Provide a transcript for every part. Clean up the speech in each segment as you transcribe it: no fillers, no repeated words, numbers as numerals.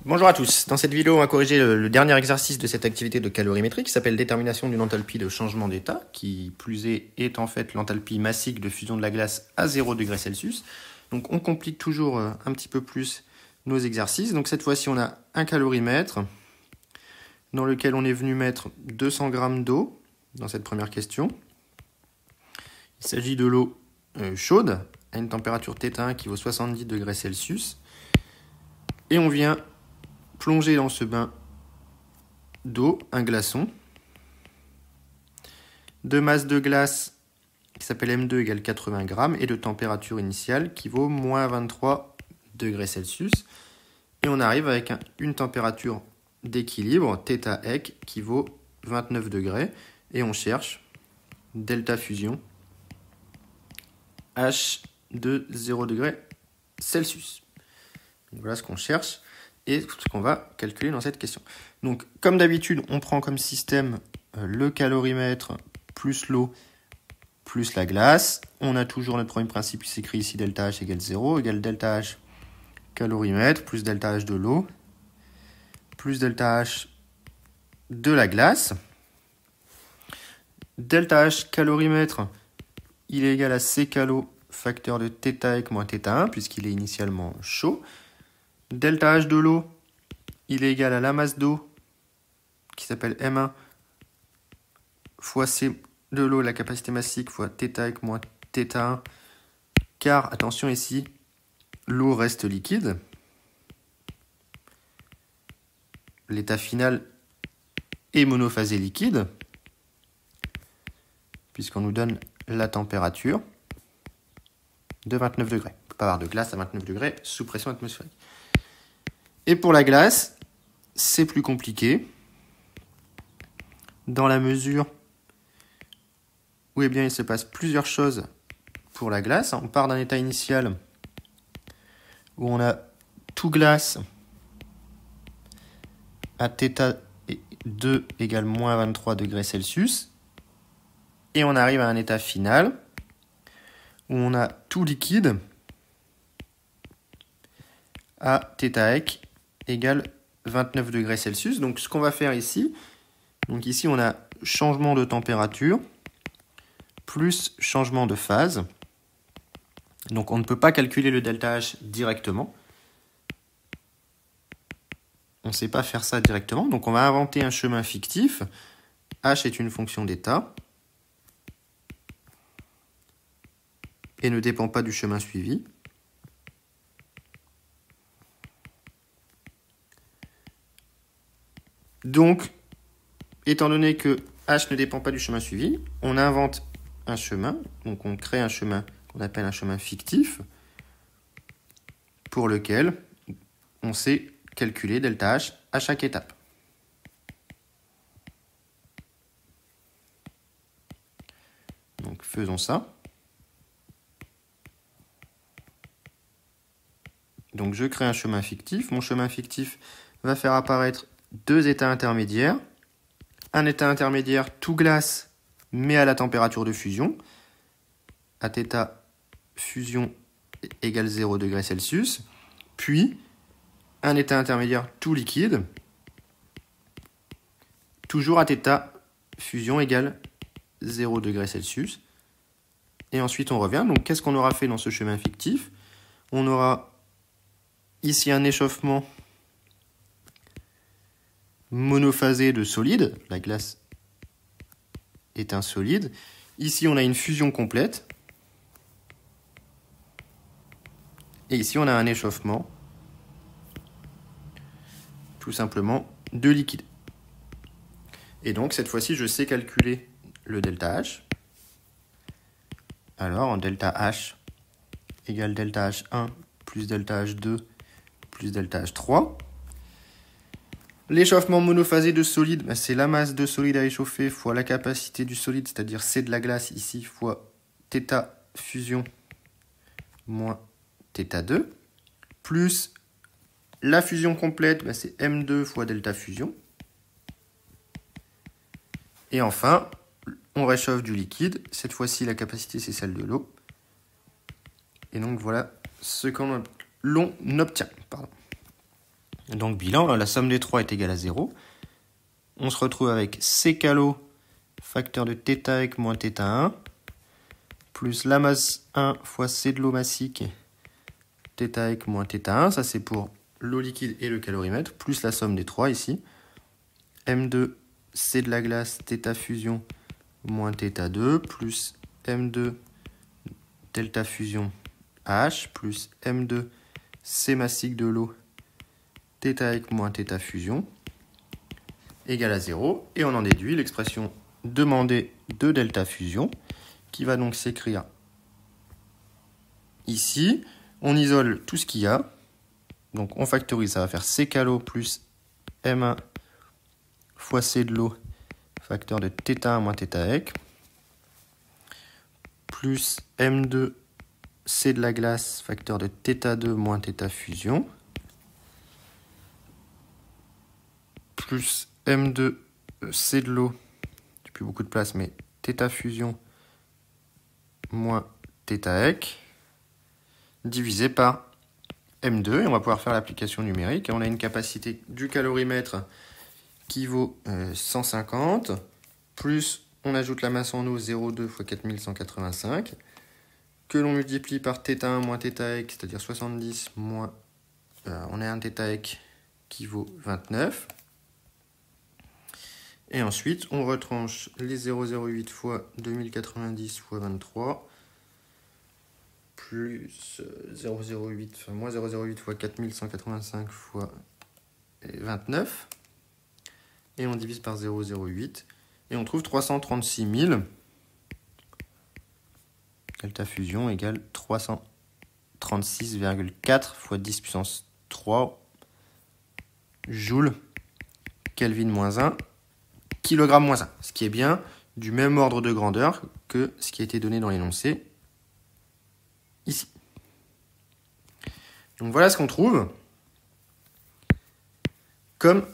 Bonjour à tous, dans cette vidéo on va corriger le dernier exercice de cette activité de calorimétrie qui s'appelle détermination d'une enthalpie de changement d'état, qui plus est en fait l'enthalpie massique de fusion de la glace à 0 degrés Celsius. Donc on complique toujours un petit peu plus nos exercices. Donc cette fois-ci on a un calorimètre dans lequel on est venu mettre 200 g d'eau dans cette première question. Il s'agit de l'eau chaude à une température θ1 qui vaut 70 degrés Celsius. Et on vient plonger dans ce bain d'eau un glaçon de masse de glace qui s'appelle M2 égale 80 g et de température initiale qui vaut moins 23 degrés Celsius. Et on arrive avec une température d'équilibre, θ qui vaut 29 degrés. Et on cherche delta fusion H de 0 degrés Celsius. Donc voilà ce qu'on cherche et ce qu'on va calculer dans cette question. Donc, comme d'habitude, on prend comme système le calorimètre plus l'eau plus la glace. On a toujours notre premier principe qui s'écrit ici delta H égale 0, égale delta H calorimètre plus delta H de l'eau plus delta H de la glace. Delta H calorimètre, il est égal à C calo facteur de θ moins θ1 puisqu'il est initialement chaud. Delta H de l'eau, il est égal à la masse d'eau qui s'appelle M1 fois C de l'eau, la capacité massique, fois θ moins θ1. Car, attention ici, l'eau reste liquide. L'état final est monophasé liquide, puisqu'on nous donne la température de 29 degrés. On ne peut pas avoir de glace à 29 degrés sous pression atmosphérique. Et pour la glace, c'est plus compliqué, dans la mesure où eh bien, il se passe plusieurs choses pour la glace. On part d'un état initial où on a tout glace à θ2 égale moins 23 degrés Celsius. Et on arrive à un état final où on a tout liquide à θ égale 29 degrés Celsius. Donc ce qu'on va faire ici, donc ici on a changement de température plus changement de phase. Donc on ne peut pas calculer le delta H directement. On ne sait pas faire ça directement. Donc on va inventer un chemin fictif. H est une fonction d'état et ne dépend pas du chemin suivi. Donc, étant donné que H ne dépend pas du chemin suivi, on invente un chemin, donc on crée un chemin qu'on appelle un chemin fictif, pour lequel on sait calculer delta H à chaque étape. Donc faisons ça. Donc je crée un chemin fictif. Mon chemin fictif va faire apparaître deux états intermédiaires. Un état intermédiaire tout glace, mais à la température de fusion. À θ fusion égale 0 degrés Celsius. Puis, un état intermédiaire tout liquide. Toujours à θ fusion égale 0 degrés Celsius. Et ensuite, on revient. Donc, qu'est-ce qu'on aura fait dans ce chemin fictif? On aura ici un échauffement monophasé de solide. La glace est un solide. Ici, on a une fusion complète. Et ici, on a un échauffement, tout simplement, de liquide. Et donc, cette fois-ci, je sais calculer le delta H. Alors, en delta H égale delta H1 plus delta H2 plus delta H3. L'échauffement monophasé de solide, c'est la masse de solide à échauffer fois la capacité du solide, c'est-à-dire C de la glace ici, fois θ fusion moins θ2, plus la fusion complète, c'est M2 fois delta fusion. Et enfin, on réchauffe du liquide. Cette fois-ci, la capacité, c'est celle de l'eau. Et donc, voilà ce qu'on obtient. Pardon. Donc bilan, la somme des 3 est égale à 0. On se retrouve avec C calo, facteur de θ moins θ1, plus la masse 1 fois C de l'eau massique, θ moins θ1, ça c'est pour l'eau liquide et le calorimètre, plus la somme des 3 ici. M2, C de la glace, θ fusion moins θ2, plus M2, delta fusion H, plus M2, C massique de l'eau, θ moins θ fusion, égale à 0. Et on en déduit l'expression demandée de delta fusion, qui va donc s'écrire ici. On isole tout ce qu'il y a. Donc on factorise, ça va faire C calo plus M1 fois C de l'eau, facteur de θ1 moins θ plus M2 C de la glace, facteur de θ2 moins θ fusion, plus M2 C de l'eau, j'ai plus beaucoup de place, mais θ fusion moins θ divisé par M2, et on va pouvoir faire l'application numérique. Et on a une capacité du calorimètre qui vaut 150, plus on ajoute la masse en eau 0,2 fois 4185, que l'on multiplie par θ1 moins θ, c'est-à-dire 70 moins, on a un θ qui vaut 29. Et ensuite, on retranche les 0,08 fois 2090 fois 23, plus 0,08, enfin moins 0,08 fois 4185 fois 29. Et on divise par 0,08. Et on trouve 336 000. Delta fusion égale 336,4 fois 10 puissance 3 joules Kelvin moins 1, kilogramme moins 1. Ce qui est bien du même ordre de grandeur que ce qui a été donné dans l'énoncé ici. Donc voilà ce qu'on trouve comme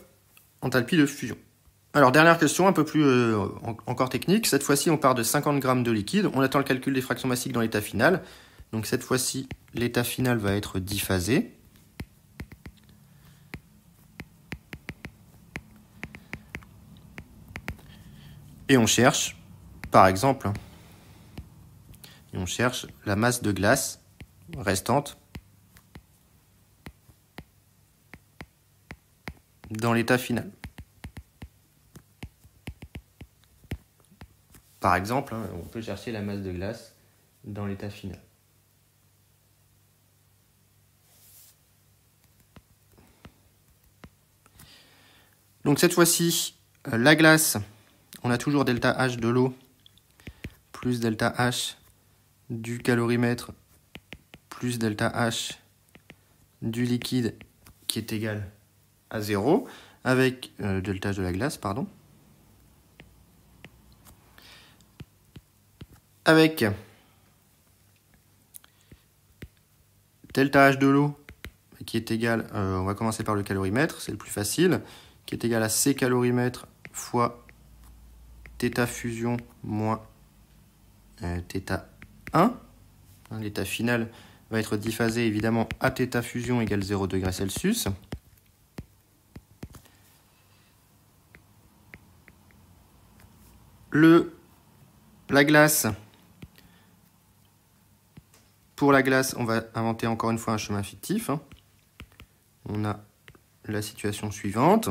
enthalpie de fusion. Alors, dernière question, un peu plus encore technique. Cette fois-ci, on part de 50 g de liquide. On attend le calcul des fractions massiques dans l'état final. Donc, cette fois-ci, l'état final va être diphasé. Et on cherche, par exemple, la masse de glace restante dans l'état final. Par exemple, on peut chercher la masse de glace dans l'état final. Donc cette fois-ci, la glace, on a toujours delta H de l'eau plus delta H du calorimètre plus delta H du liquide qui est égal à 0 avec delta H de la glace, pardon. Avec delta H de l'eau qui est égal, on va commencer par le calorimètre, c'est le plus facile, qui est égal à C calorimètre fois θ fusion moins θ1. L'état final va être diphasé évidemment à θ fusion égale 0 degrés Celsius. La glace, pour la glace, on va inventer encore une fois un chemin fictif. On a la situation suivante.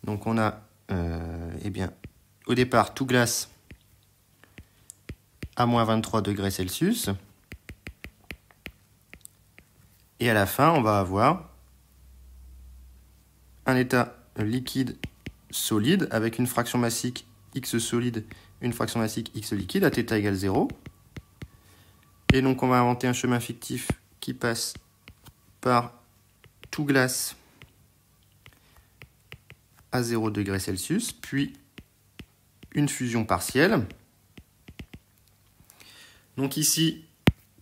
Donc on a, au départ, tout glace à moins 23 degrés Celsius. Et à la fin, on va avoir un état liquide solide avec une fraction massique X solide, une fraction massique X liquide à θ égale 0. Et donc on va inventer un chemin fictif qui passe par tout glace à 0 degrés Celsius, puis une fusion partielle. Donc ici,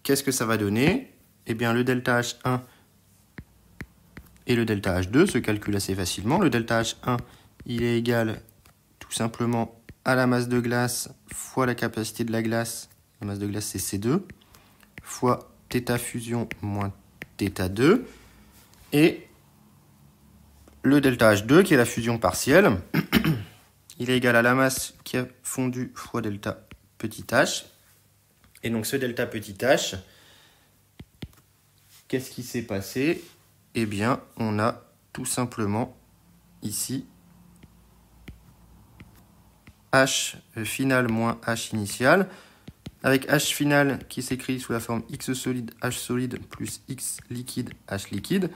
qu'est-ce que ça va donner? Eh bien, le delta H1 et le delta H2 se calculent assez facilement. Le delta H1, il est égal tout simplement à la masse de glace fois la capacité de la glace. La masse de glace, c'est C2, fois θ fusion moins θ2. Et le delta H2, qui est la fusion partielle, il est égal à la masse qui a fondu fois delta petit h. Et donc ce delta petit h, qu'est-ce qui s'est passé? Eh bien, on a tout simplement ici H final moins H initial, avec H final qui s'écrit sous la forme X solide, H solide, plus X liquide, H liquide.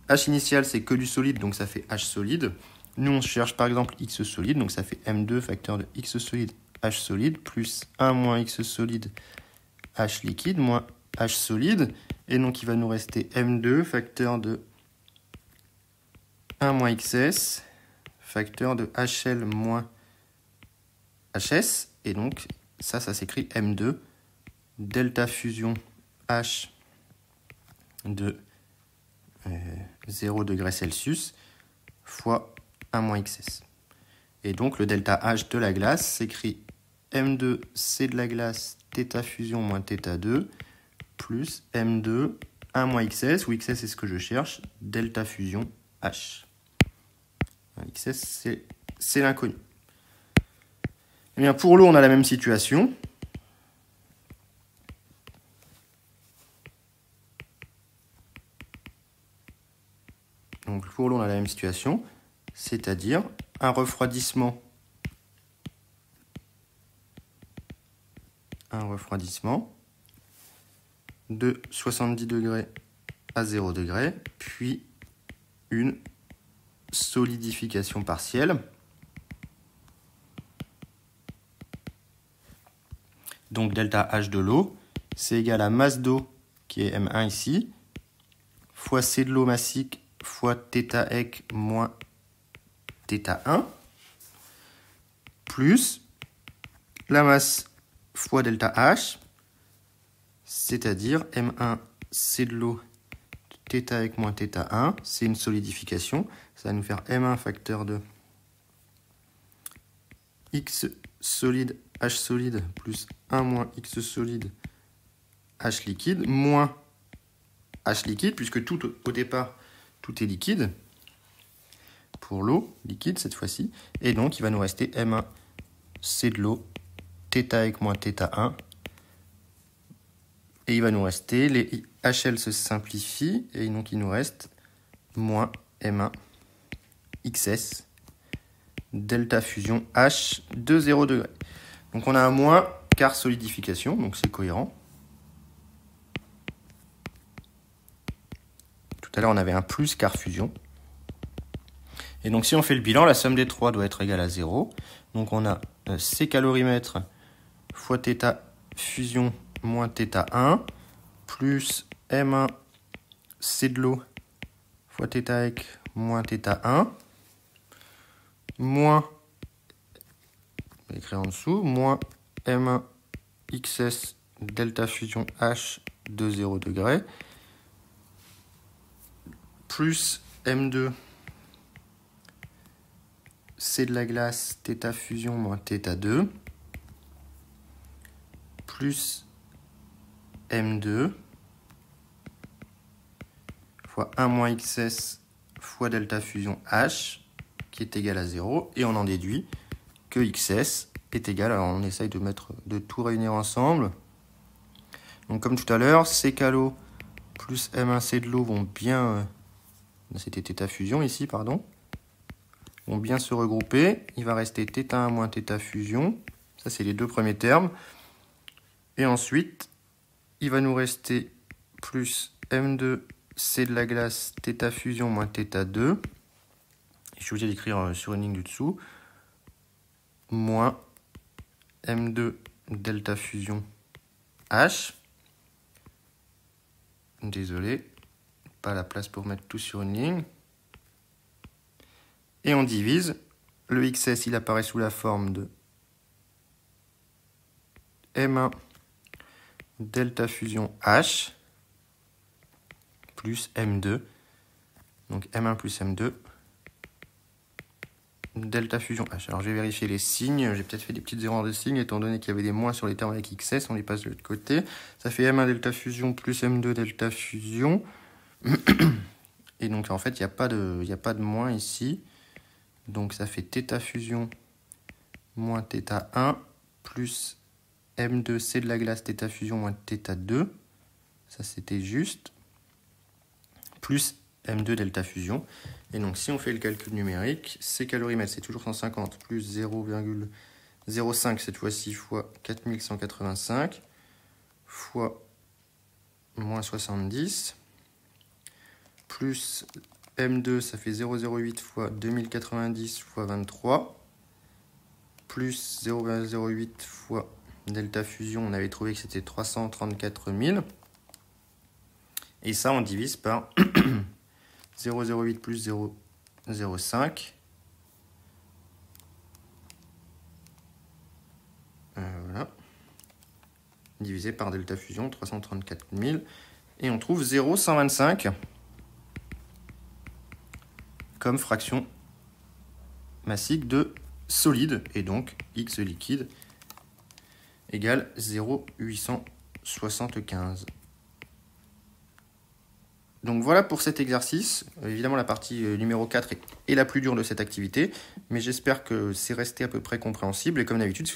H initial, c'est que du solide, donc ça fait H solide. Nous, on cherche par exemple X solide, donc ça fait M2 facteur de X solide, H solide, plus 1 moins X solide, H liquide, moins H solide. Et donc, il va nous rester M2 facteur de 1 moins XS, facteur de HL moins HS, et donc ça s'écrit M2 delta fusion H de 0 degrés Celsius fois 1 moins XS. Et donc le delta H de la glace s'écrit M2 C de la glace θ fusion moins θ2 plus M2 1 moins XS, où XS c'est ce que je cherche, delta fusion H. XS c'est l'inconnu. Eh bien, pour l'eau, on a la même situation. Donc, pour l'eau, on a la même situation, c'est-à-dire un refroidissement de 70 degrés à 0 degrés, puis une solidification partielle. Donc delta H de l'eau, c'est égal à masse d'eau, qui est M1 ici, fois C de l'eau massique, fois θ ec moins θ1, plus la masse fois delta H, c'est-à-dire M1 C de l'eau, θ ec moins θ1, c'est une solidification, ça va nous faire M1 facteur de X solide H solide plus 1 moins X solide H liquide moins H liquide, puisque tout au départ, tout est liquide, pour l'eau, liquide cette fois-ci, et donc il va nous rester M1 C de l'eau, θ ec moins θ1, et il va nous rester, les HL se simplifient, et donc il nous reste moins M1 XS delta fusion H de 0 degré. Donc on a un moins car solidification, donc c'est cohérent. Tout à l'heure on avait un plus car fusion. Et donc si on fait le bilan, la somme des trois doit être égale à 0. Donc on a C calorimètre fois θ fusion moins θ1 plus M1 C de l'eau fois θ ec moins θ1 moins, on va écrire en dessous, moins M1 XS delta fusion H de 0 degré plus M2 C de la glace θ fusion moins θ2 plus M2 fois 1 moins XS fois delta fusion H qui est égal à 0, et on en déduit que XS est égal, alors on essaye de tout réunir ensemble. Donc comme tout à l'heure, C calo plus M1C de l'eau vont bien, c'était θ fusion ici, pardon, vont bien se regrouper. Il va rester θ1 moins θ fusion, ça c'est les deux premiers termes. Et ensuite, il va nous rester plus M2 C de la glace θ fusion moins θ2. Je suis obligé d'écrire sur une ligne du dessous, moins M2 delta fusion H. Désolé, pas la place pour mettre tout sur une ligne. Et on divise. Le XS, il apparaît sous la forme de M1 delta fusion H plus M2. Donc M1 plus M2 delta fusion H. Alors je vais vérifier les signes, j'ai peut-être fait des petites erreurs de signes, étant donné qu'il y avait des moins sur les termes avec XS, on les passe de l'autre côté. Ça fait M1 delta fusion plus M2 delta fusion. Et donc en fait, il n'y a pas de moins ici. Donc ça fait θ fusion moins θ1 plus M2 C de la glace θ fusion moins θ2. Ça c'était juste. Plus M2 delta fusion. Et donc si on fait le calcul numérique, C calorimètre c'est toujours 150 plus 0,05 cette fois-ci fois 4185 fois moins 70 plus M2 ça fait 0,08 fois 2090 fois 23 plus 0,08 fois delta fusion, on avait trouvé que c'était 334 000. Et ça, on divise par 0,08 plus 0,05. Voilà. Divisé par delta fusion, 334 000. Et on trouve 0,125 comme fraction massique de solide. Et donc, X liquide égale 0,875. Donc voilà pour cet exercice. Évidemment, la partie numéro 4 est la plus dure de cette activité, mais j'espère que c'est resté à peu près compréhensible. Et comme d'habitude,